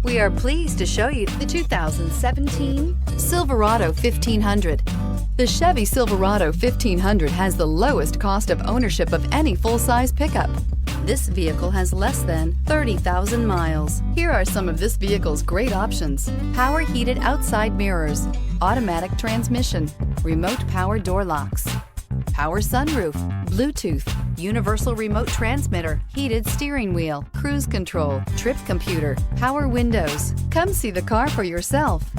We are pleased to show you the 2017 Silverado 1500. The Chevy Silverado 1500 has the lowest cost of ownership of any full-size pickup. This vehicle has less than 30,000 miles. Here are some of this vehicle's great options: power heated outside mirrors, automatic transmission, remote power door locks, power sunroof, Bluetooth, universal remote transmitter, heated steering wheel, cruise control, trip computer, power windows. Come see the car for yourself.